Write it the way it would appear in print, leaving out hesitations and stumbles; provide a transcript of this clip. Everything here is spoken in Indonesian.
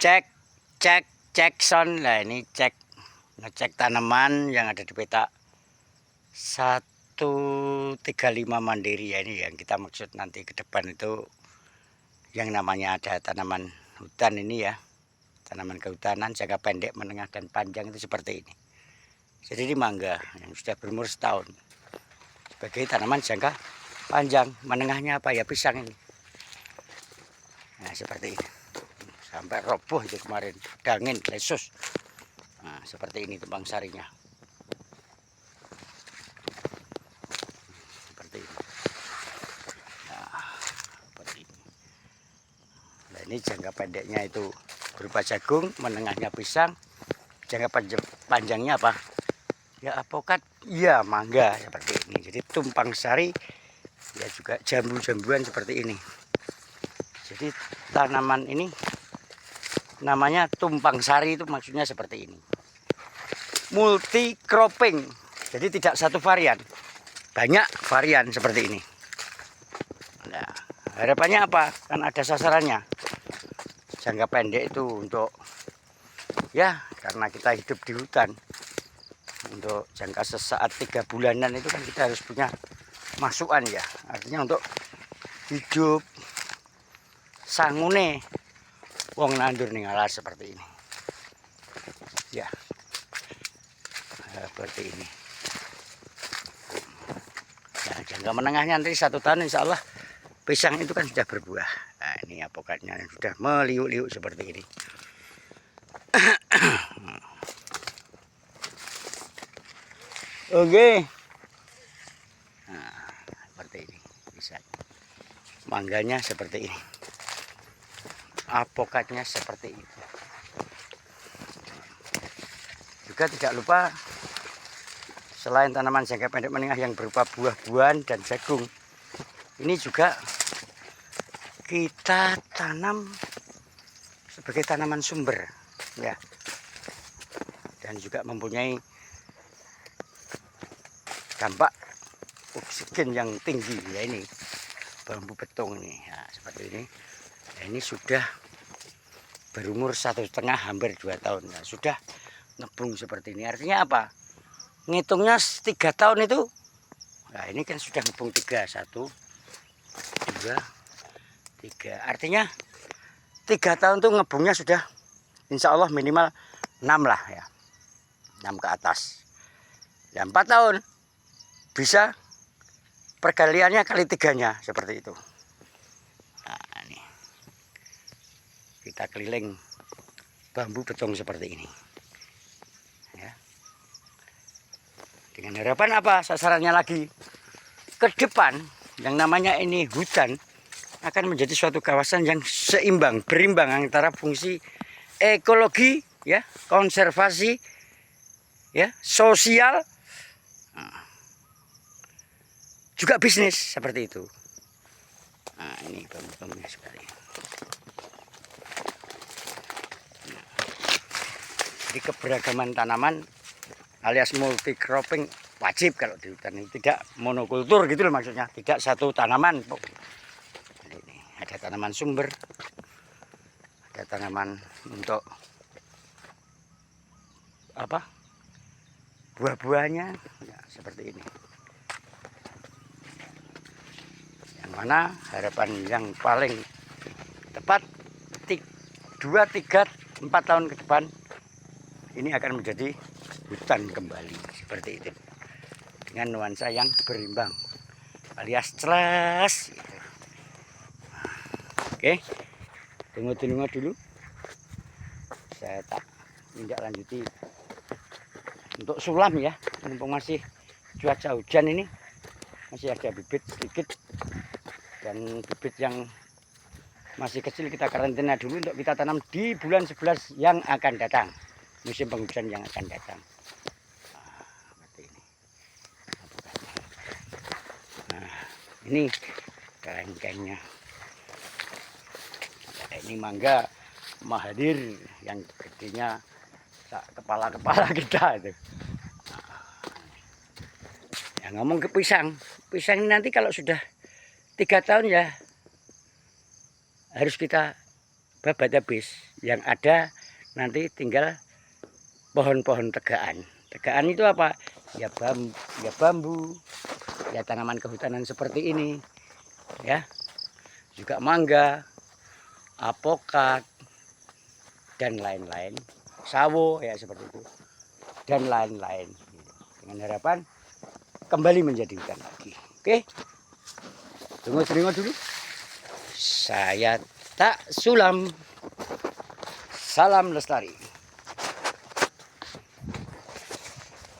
Cek, cek, cek sound. Nah ini ngecek tanaman yang ada di peta 135 Mandiri ya, ini yang kita maksud nanti ke depan itu yang namanya ada tanaman hutan ini ya. Tanaman kehutanan jangka pendek, menengah dan panjang itu seperti ini. Jadi ini mangga yang sudah berumur setahun. Sebagai tanaman jangka panjang, menengahnya apa ya, pisang ini. Nah seperti ini. Sampai roboh itu kemarin, dangin, lesus. Nah seperti ini tumpang sarinya. Seperti ini. Nah, seperti ini. Nah ini jangka pendeknya itu berupa jagung, menengahnya pisang, jangka panjangnya apa? Ya apokat, ya mangga seperti ini. Jadi tumpang sari ya juga jambu-jambuan seperti ini. Jadi tanaman ini namanya tumpang sari, itu maksudnya seperti ini. Multi cropping. Jadi tidak satu varian, banyak varian seperti ini. Nah, harapannya apa? Kan ada sasarannya. Jangka pendek itu untuk ya karena kita hidup di hutan, untuk jangka sesaat 3 bulanan itu kan kita harus punya masukan ya, artinya untuk hidup sangune wong nandur ning alas seperti ini ya. Seperti ini. Nah, jangka menengahnya nanti 1 tahun insya Allah pisang itu kan sudah berbuah. Nah ini apokatnya yang sudah meliuk-liuk seperti ini. Oke. Nah, seperti ini bisa. Mangganya seperti ini. Apokatnya seperti itu. Juga tidak lupa selain tanaman jangka pendek menengah yang berupa buah-buahan dan jagung, ini juga kita tanam sebagai tanaman sumber ya. Dan juga mempunyai dampak oksigen yang tinggi ya, ini bambu betung ini ya, seperti ini. Nah, ini sudah berumur 1,5 hampir 2 tahun ya, sudah ngebung seperti ini. Artinya apa? Ngitungnya 3 tahun itu. Nah ini kan sudah ngebung 3, 1, 2, 3. Artinya 3 tahun tuh ngebungnya sudah insya Allah minimal 6 lah ya, 6 ke atas. Ya 4 tahun bisa pergaliannya kali 3-nya seperti itu. Nah, ini kita keliling bambu betung seperti ini ya. Dengan harapan apa? Sasarannya lagi ke depan yang namanya ini hutan akan menjadi suatu kawasan yang seimbang, berimbang antara fungsi ekologi ya, konservasi ya, sosial, juga bisnis seperti itu. Nah ini bambu-bambunya seperti ini. Jadi keberagaman tanaman alias multi cropping wajib kalau di hutan ini, tidak monokultur gitu loh maksudnya, tidak satu tanaman. Ini ada tanaman sumber, ada tanaman untuk apa, buah-buahnya ya, seperti ini. Yang mana harapan yang paling tepat 2, 3, 4 tahun ke depan ini akan menjadi hutan kembali seperti itu, dengan nuansa yang berimbang alias celas. Oke, tunggu dulu, saya tak tindak lanjuti untuk sulam ya, mumpung masih cuaca hujan ini, masih ada bibit sedikit, dan bibit yang masih kecil kita karantina dulu untuk kita tanam di bulan 11 yang akan datang, musim penghujan yang akan datang. Nah, ini kerengkengnya. Nah, ini mangga Mahathir yang gedenya kepala-kepala kita itu. Ya, ngomong ke pisang ini nanti kalau sudah 3 tahun ya harus kita babat habis. Yang ada nanti tinggal pohon-pohon tegaan. Tegaan itu apa? Ya bambu, ya tanaman kehutanan seperti ini, ya. Juga mangga, apokat, dan lain-lain. Sawo ya seperti itu. Dan lain-lain. Dengan harapan kembali menjadi hutan lagi. Oke. Tunggu dulu. Saya Tak Sulam. Salam lestari.